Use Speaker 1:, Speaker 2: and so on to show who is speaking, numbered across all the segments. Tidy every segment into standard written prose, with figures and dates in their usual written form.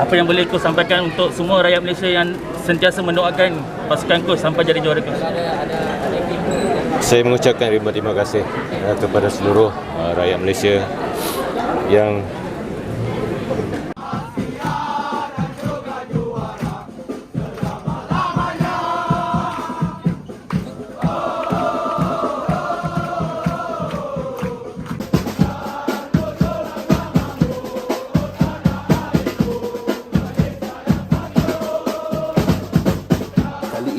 Speaker 1: Apa yang boleh kau sampaikan untuk semua rakyat Malaysia yang sentiasa mendoakan pasukan kau sampai jadi juara kau?
Speaker 2: Saya mengucapkan terima kasih kepada seluruh rakyat Malaysia yang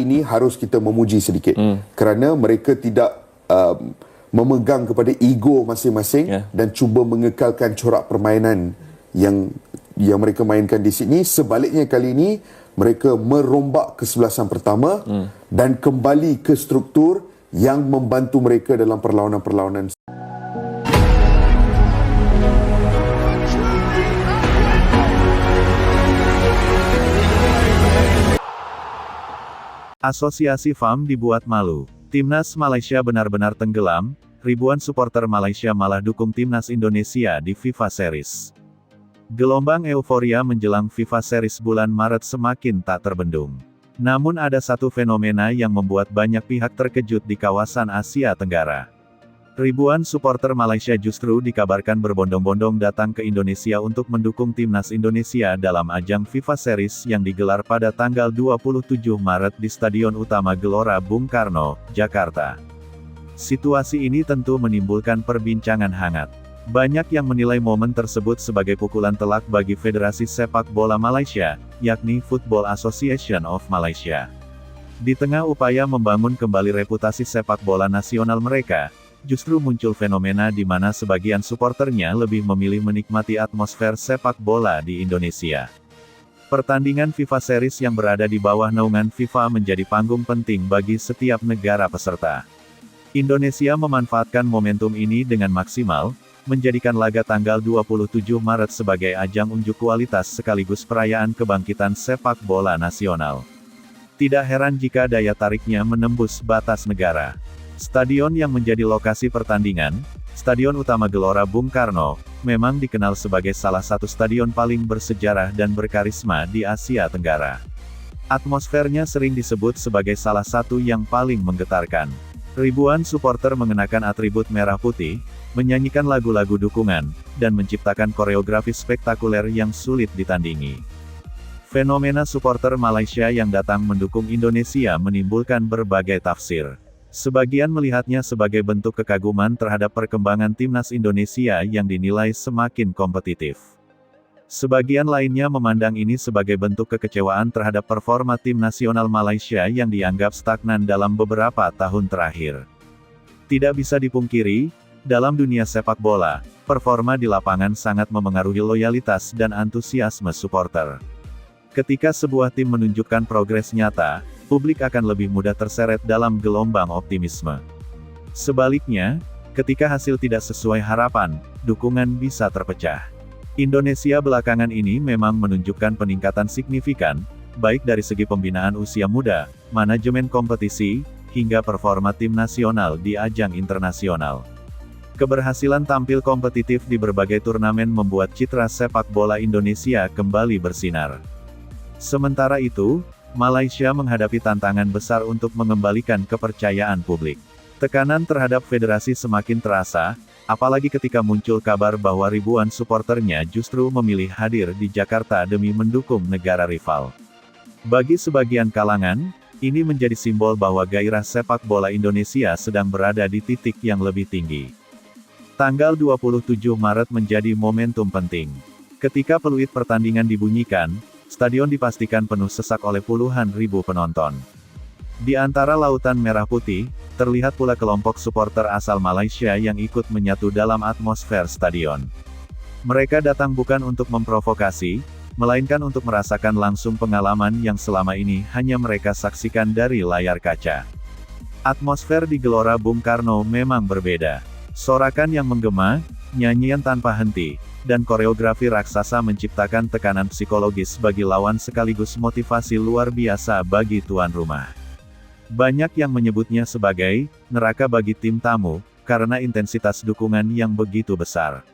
Speaker 3: ini harus kita memuji sedikit kerana mereka tidak memegang kepada ego masing-masing dan cuba mengekalkan corak permainan yang mereka mainkan di sini. Sebaliknya kali ini mereka merombak kesebelasan pertama dan kembali ke struktur yang membantu mereka dalam perlawanan-perlawanan.
Speaker 4: Asosiasi FAM dibuat malu. Timnas Malaysia benar-benar tenggelam, ribuan supporter Malaysia malah dukung Timnas Indonesia di FIFA Series. Gelombang euforia menjelang FIFA Series bulan Maret semakin tak terbendung. Namun ada satu fenomena yang membuat banyak pihak terkejut di kawasan Asia Tenggara. Ribuan supporter Malaysia justru dikabarkan berbondong-bondong datang ke Indonesia untuk mendukung Timnas Indonesia dalam ajang FIFA Series yang digelar pada tanggal 27 Maret di Stadion Utama Gelora Bung Karno, Jakarta. Situasi ini tentu menimbulkan perbincangan hangat. Banyak yang menilai momen tersebut sebagai pukulan telak bagi Federasi Sepak Bola Malaysia, yakni Football Association of Malaysia. Di tengah upaya membangun kembali reputasi sepak bola nasional mereka, justru muncul fenomena di mana sebagian suporternya lebih memilih menikmati atmosfer sepak bola di Indonesia. Pertandingan FIFA Series yang berada di bawah naungan FIFA menjadi panggung penting bagi setiap negara peserta. Indonesia memanfaatkan momentum ini dengan maksimal, menjadikan laga tanggal 27 Maret sebagai ajang unjuk kualitas sekaligus perayaan kebangkitan sepak bola nasional. Tidak heran jika daya tariknya menembus batas negara. Stadion yang menjadi lokasi pertandingan, Stadion Utama Gelora Bung Karno, memang dikenal sebagai salah satu stadion paling bersejarah dan berkarisma di Asia Tenggara. Atmosfernya sering disebut sebagai salah satu yang paling menggetarkan. Ribuan supporter mengenakan atribut merah putih, menyanyikan lagu-lagu dukungan, dan menciptakan koreografi spektakuler yang sulit ditandingi. Fenomena supporter Malaysia yang datang mendukung Indonesia menimbulkan berbagai tafsir. Sebagian melihatnya sebagai bentuk kekaguman terhadap perkembangan Timnas Indonesia yang dinilai semakin kompetitif. Sebagian lainnya memandang ini sebagai bentuk kekecewaan terhadap performa tim nasional Malaysia yang dianggap stagnan dalam beberapa tahun terakhir. Tidak bisa dipungkiri, dalam dunia sepak bola, performa di lapangan sangat memengaruhi loyalitas dan antusiasme supporter. Ketika sebuah tim menunjukkan progres nyata, publik akan lebih mudah terseret dalam gelombang optimisme. Sebaliknya, ketika hasil tidak sesuai harapan, dukungan bisa terpecah. Indonesia belakangan ini memang menunjukkan peningkatan signifikan, baik dari segi pembinaan usia muda, manajemen kompetisi, hingga performa tim nasional di ajang internasional. Keberhasilan tampil kompetitif di berbagai turnamen membuat citra sepak bola Indonesia kembali bersinar. Sementara itu, Malaysia menghadapi tantangan besar untuk mengembalikan kepercayaan publik. Tekanan terhadap federasi semakin terasa, apalagi ketika muncul kabar bahwa ribuan suporternya justru memilih hadir di Jakarta demi mendukung negara rival. Bagi sebagian kalangan, ini menjadi simbol bahwa gairah sepak bola Indonesia sedang berada di titik yang lebih tinggi. Tanggal 27 Maret menjadi momentum penting. Ketika peluit pertandingan dibunyikan, stadion dipastikan penuh sesak oleh puluhan ribu penonton. Di antara lautan merah putih, terlihat pula kelompok supporter asal Malaysia yang ikut menyatu dalam atmosfer stadion. Mereka datang bukan untuk memprovokasi, melainkan untuk merasakan langsung pengalaman yang selama ini hanya mereka saksikan dari layar kaca. Atmosfer di Gelora Bung Karno memang berbeda. Sorakan yang menggema, nyanyian tanpa henti, dan koreografi raksasa menciptakan tekanan psikologis bagi lawan sekaligus motivasi luar biasa bagi tuan rumah. Banyak yang menyebutnya sebagai neraka bagi tim tamu, karena intensitas dukungan yang begitu besar.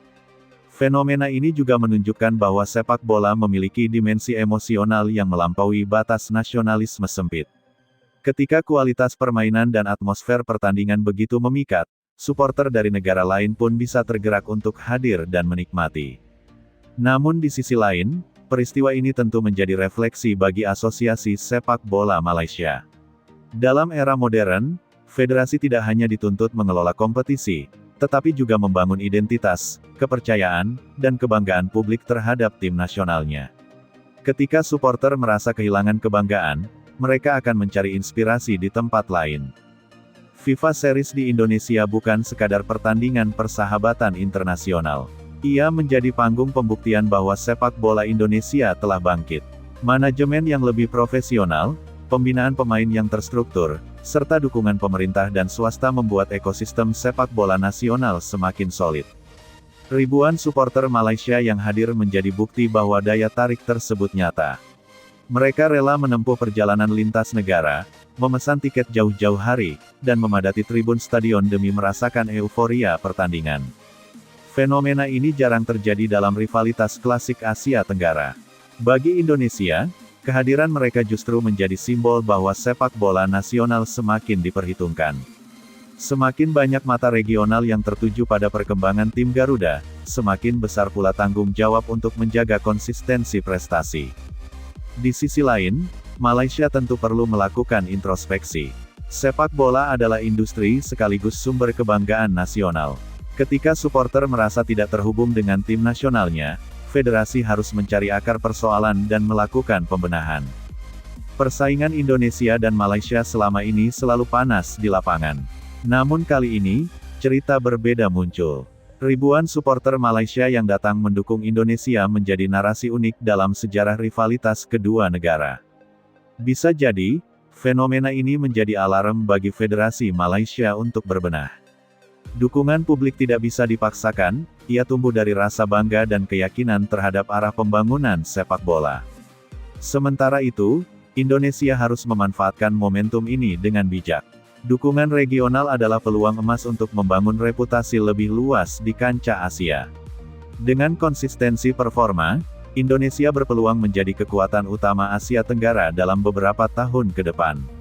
Speaker 4: Fenomena ini juga menunjukkan bahwa sepak bola memiliki dimensi emosional yang melampaui batas nasionalisme sempit. Ketika kualitas permainan dan atmosfer pertandingan begitu memikat, supporter dari negara lain pun bisa tergerak untuk hadir dan menikmati. Namun di sisi lain, peristiwa ini tentu menjadi refleksi bagi Asosiasi Sepak Bola Malaysia. Dalam era modern, federasi tidak hanya dituntut mengelola kompetisi, tetapi juga membangun identitas, kepercayaan, dan kebanggaan publik terhadap tim nasionalnya. Ketika supporter merasa kehilangan kebanggaan, mereka akan mencari inspirasi di tempat lain. FIFA Series di Indonesia bukan sekadar pertandingan persahabatan internasional. Ia menjadi panggung pembuktian bahwa sepak bola Indonesia telah bangkit. Manajemen yang lebih profesional, pembinaan pemain yang terstruktur, serta dukungan pemerintah dan swasta membuat ekosistem sepak bola nasional semakin solid. Ribuan supporter Malaysia yang hadir menjadi bukti bahwa daya tarik tersebut nyata. Mereka rela menempuh perjalanan lintas negara, memesan tiket jauh-jauh hari, dan memadati tribun stadion demi merasakan euforia pertandingan. Fenomena ini jarang terjadi dalam rivalitas klasik Asia Tenggara. Bagi Indonesia, kehadiran mereka justru menjadi simbol bahwa sepak bola nasional semakin diperhitungkan. Semakin banyak mata regional yang tertuju pada perkembangan tim Garuda, semakin besar pula tanggung jawab untuk menjaga konsistensi prestasi. Di sisi lain, Malaysia tentu perlu melakukan introspeksi. Sepak bola adalah industri sekaligus sumber kebanggaan nasional. Ketika supporter merasa tidak terhubung dengan tim nasionalnya, federasi harus mencari akar persoalan dan melakukan pembenahan. Persaingan Indonesia dan Malaysia selama ini selalu panas di lapangan. Namun kali ini, cerita berbeda muncul. Ribuan supporter Malaysia yang datang mendukung Indonesia menjadi narasi unik dalam sejarah rivalitas kedua negara. Bisa jadi, fenomena ini menjadi alarm bagi Federasi Malaysia untuk berbenah. Dukungan publik tidak bisa dipaksakan, ia tumbuh dari rasa bangga dan keyakinan terhadap arah pembangunan sepak bola. Sementara itu, Indonesia harus memanfaatkan momentum ini dengan bijak. Dukungan regional adalah peluang emas untuk membangun reputasi lebih luas di kancah Asia. Dengan konsistensi performa, Indonesia berpeluang menjadi kekuatan utama Asia Tenggara dalam beberapa tahun ke depan.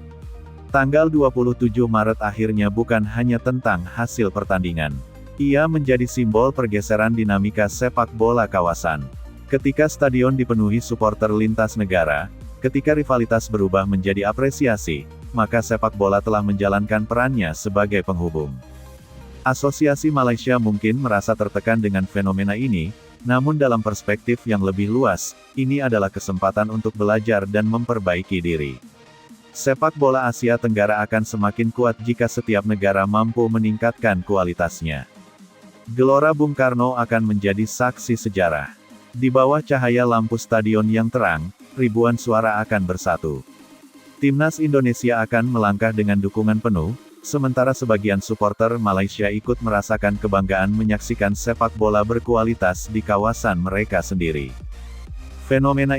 Speaker 4: Tanggal 27 Maret akhirnya bukan hanya tentang hasil pertandingan. Ia menjadi simbol pergeseran dinamika sepak bola kawasan. Ketika stadion dipenuhi supporter lintas negara, ketika rivalitas berubah menjadi apresiasi, maka sepak bola telah menjalankan perannya sebagai penghubung. Asosiasi Malaysia mungkin merasa tertekan dengan fenomena ini, namun dalam perspektif yang lebih luas, ini adalah kesempatan untuk belajar dan memperbaiki diri. Sepak bola Asia Tenggara akan semakin kuat jika setiap negara mampu meningkatkan kualitasnya. Gelora Bung Karno akan menjadi saksi sejarah. Di bawah cahaya lampu stadion yang terang, ribuan suara akan bersatu. Timnas Indonesia akan melangkah dengan dukungan penuh, sementara sebagian supporter Malaysia ikut merasakan kebanggaan menyaksikan sepak bola berkualitas di kawasan mereka sendiri. Fenomena